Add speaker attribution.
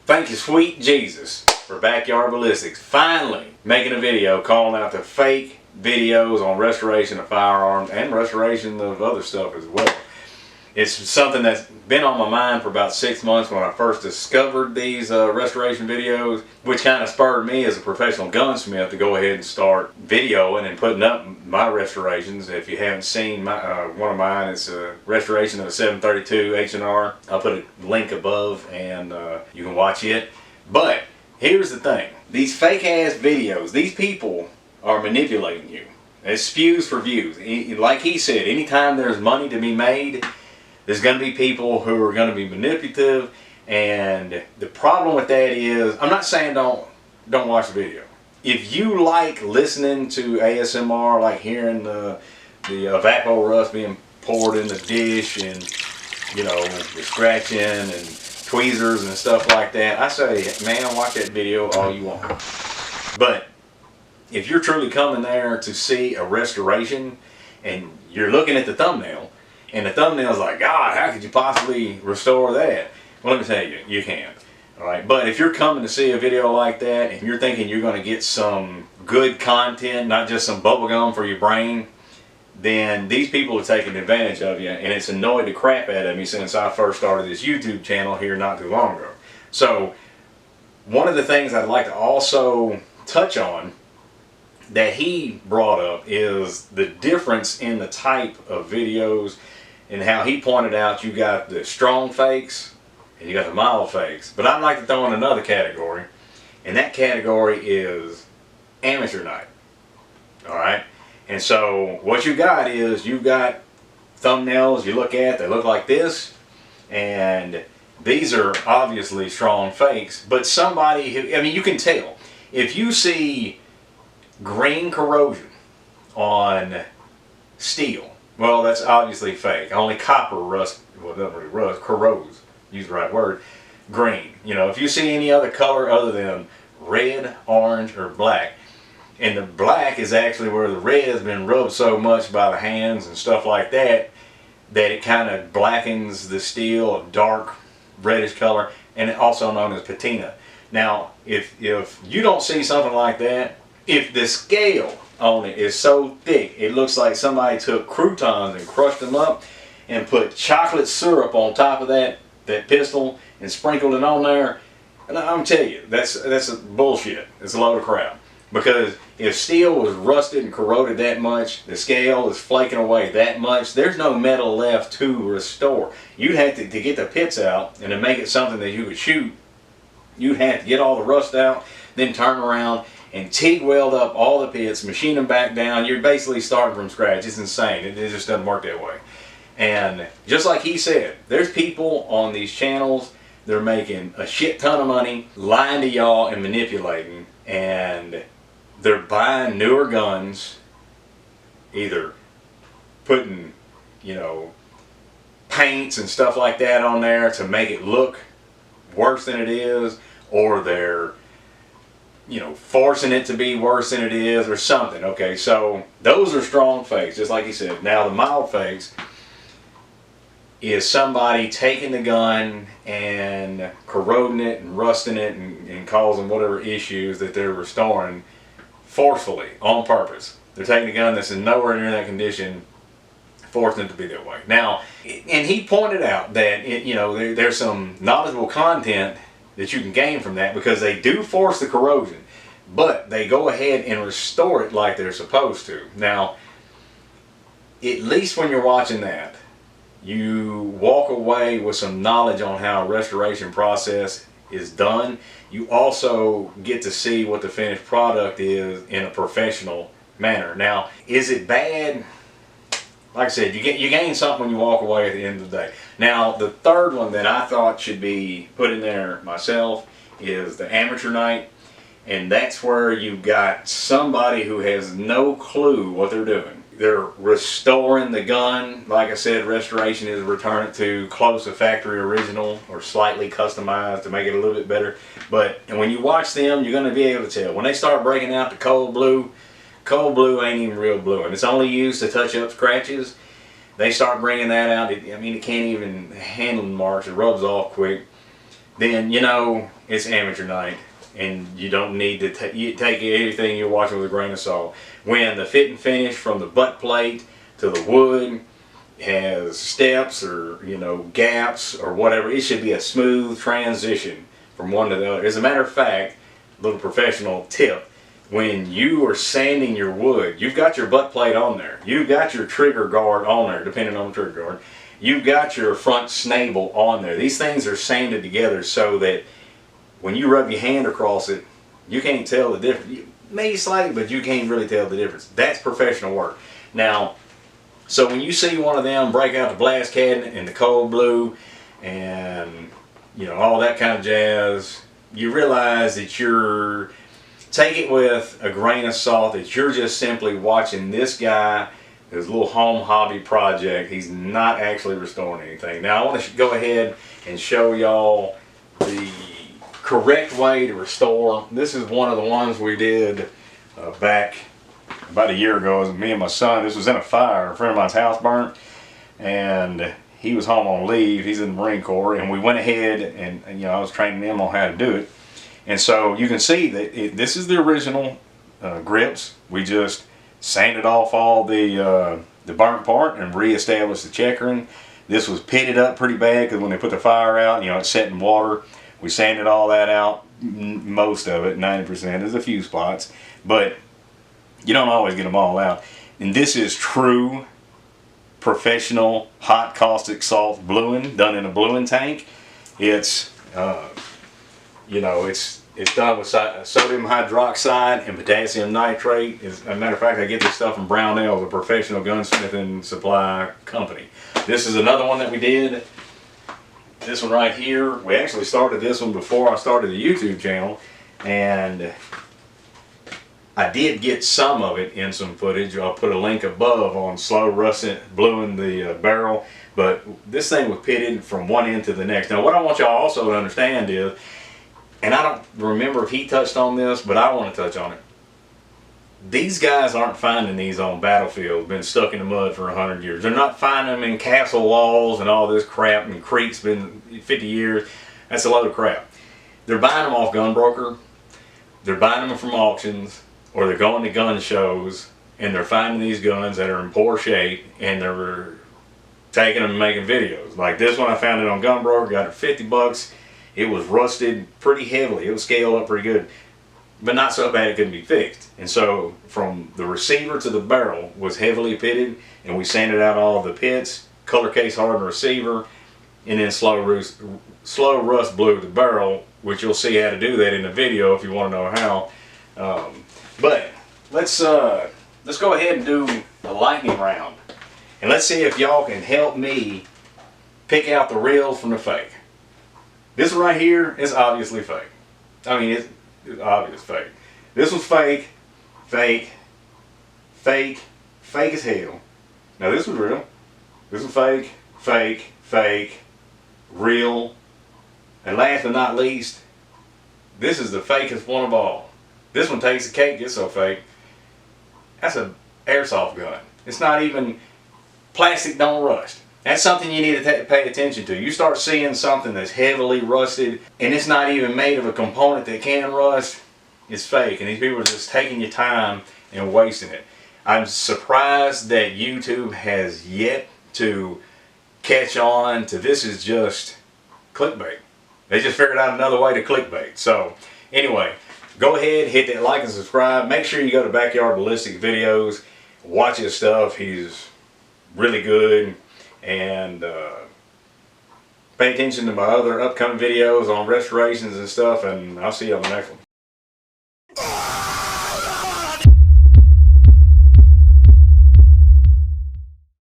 Speaker 1: Thank you, sweet Jesus, for Backyard Ballistics finally making a video calling out the fake videos on restoration of firearms and restoration of other stuff as well. It's something that's been on my mind for about 6 months when I first discovered these restoration videos, which kind of spurred me as a professional gunsmith to go ahead and start videoing and putting up my restorations. If you haven't seen one of mine, it's a restoration of a 732 H&R. I'll put a link above and you can watch it. But here's the thing. These fake ass videos, these people are manipulating you. It's spews for views. Like he said, anytime there's money to be made, there's going to be people who are going to be manipulative, and the problem with that is, I'm not saying don't watch the video. If you like listening to ASMR, like hearing the evapor rust being poured in the dish, and you know, the scratching and tweezers and stuff like that, I say, man, watch that video all you want. But if you're truly coming there to see a restoration, and you're looking at the thumbnail, and the thumbnail's like, God, how could you possibly restore that? Well, let me tell you, you can. Alright, but if you're coming to see a video like that and you're thinking you're going to get some good content, not just some bubblegum for your brain, then these people are taking advantage of you, and it's annoyed the crap out of me since I first started this YouTube channel here not too long ago. So, one of the things I'd like to also touch on that he brought up is the difference in the type of videos, and how he pointed out you got the strong fakes and you got the mild fakes. But I'd like to throw in another category, and that category is amateur night. Alright? And so what you got is, you've got thumbnails you look at, they look like this, and these are obviously strong fakes, but somebody who, I mean, you can tell. If you see green corrosion on steel, well, that's obviously fake. Only copper rust, well, not really rust, corrodes, use the right word, green. You know, if you see any other color other than red, orange, or black, and the black is actually where the red has been rubbed so much by the hands and stuff like that, that it kind of blackens the steel a dark reddish color, and also known as patina. Now, if you don't see something like that, if the scale on it is so thick it looks like somebody took croutons and crushed them up and put chocolate syrup on top of that pistol and sprinkled it on there, and I'm telling you, that's a bullshit. It's a load of crap. Because if steel was rusted and corroded that much, the scale is flaking away that much, there's no metal left to restore. You'd have to get the pits out and to make it something that you could shoot, you'd have to get all the rust out, then turn around and TIG weld up all the pits, machine them back down. You're basically starting from scratch. It's insane. It just doesn't work that way. And just like he said, there's people on these channels, they're making a shit ton of money, lying to y'all and manipulating, and they're buying newer guns, either putting, you know, paints and stuff like that on there to make it look worse than it is, or they're, you know, forcing it to be worse than it is or something. Okay, so those are strong fakes, just like he said. Now the mild fakes is somebody taking the gun and corroding it and rusting it and causing whatever issues that they're restoring forcefully, on purpose. They're taking a gun that's in nowhere near that condition, forcing it to be that way. Now, and he pointed out that you know, there's some knowledgeable content that you can gain from that, because they do force the corrosion, but they go ahead and restore it like they're supposed to. Now, at least when you're watching that, you walk away with some knowledge on how a restoration process is done. You also get to see what the finished product is in a professional manner. Now, is it bad? Like I said, you gain something when you walk away at the end of the day. Now, the third one that I thought should be put in there myself is the amateur night. And that's where you've got somebody who has no clue what they're doing. They're restoring the gun. Like I said, restoration is return it to close to factory original or slightly customized to make it a little bit better. But and when you watch them, you're going to be able to tell. When they start breaking out the cold blue ain't even real blue, and it's only used to touch up scratches. They start bringing that out. I mean, it can't even handle marks. It rubs off quick. then you know it's amateur night, and you don't need to take anything you're watching with a grain of salt. When the fit and finish from the butt plate to the wood has steps or, you know, gaps or whatever, it should be a smooth transition from one to the other. As a matter of fact, little professional tip, when you are sanding your wood, you've got your butt plate on there, you've got your trigger guard on there, depending on the trigger guard, you've got your front snable on there. These things are sanded together so that when you rub your hand across it, you can't tell the difference. Maybe slightly, but you can't really tell the difference. That's professional work. Now, so when you see one of them break out the blast cabinet in the cold blue and, you know, all that kind of jazz, you realize that you're, take it with a grain of salt, that you're just simply watching this guy, his little home hobby project. He's not actually restoring anything. Now I want to go ahead and show y'all the correct way to restore. This is one of the ones we did back about a year ago. It was me and my son. This was in a fire. A friend of mine's house burnt, and he was home on leave. He's in the Marine Corps, and we went ahead and you know, I was training him on how to do it. And so you can see that this is the original grips. We just sanded off all the burnt part and re-established the checkering. This was pitted up pretty bad because when they put the fire out, you know, it's set in water. We sanded all that out, most of it, 90%. There's a few spots, but you don't always get them all out. And this is true professional hot caustic salt bluing, done in a bluing tank. It's you know, it's done with sodium hydroxide and potassium nitrate. As a matter of fact, I get this stuff from Brownell, the professional gunsmithing supply company. This is another one that we did. This one right here, we actually started this one before I started the YouTube channel, and I did get some of it in some footage. I'll put a link above on slow rusting, bluing the barrel, but this thing was pitted from one end to the next. Now what I want y'all also to understand is, and I don't remember if he touched on this, but I want to touch on it. These guys aren't finding these on battlefields, been stuck in the mud for 100 years. They're not finding them in castle walls and all this crap, and creeks been 50 years. That's a load of crap. They're buying them off Gunbroker. They're buying them from auctions, or they're going to gun shows, and they're finding these guns that are in poor shape, and they're taking them and making videos. Like this one, I found it on Gunbroker, got it 50 bucks. It was rusted pretty heavily. It was scaled up pretty good, but not so bad it couldn't be fixed. And so from the receiver to the barrel was heavily pitted, and we sanded out all the pits, color case hardened the receiver, and then slow rust blew the barrel, which you'll see how to do that in the video if you want to know how. But let's go ahead and do a lightning round, and let's see if y'all can help me pick out the real from the fake. This one right here is obviously fake. I mean, it's obvious fake. This one's fake, fake, fake, fake as hell. Now this one's real. This one's fake, fake, fake, real, and last but not least, this is the fakest one of all. This one takes the cake, it's so fake. That's an airsoft gun. It's not even, plastic don't rust. That's something you need to pay attention to. You start seeing something that's heavily rusted and it's not even made of a component that can rust, it's fake. And these people are just taking your time and wasting it. I'm surprised that YouTube has yet to catch on to this is just clickbait. They just figured out another way to clickbait. So anyway, go ahead, hit that like and subscribe. Make sure you go to Backyard Ballistics videos, watch his stuff. He's really good. And pay attention to my other upcoming videos on restorations and stuff, and I'll see you on the next one.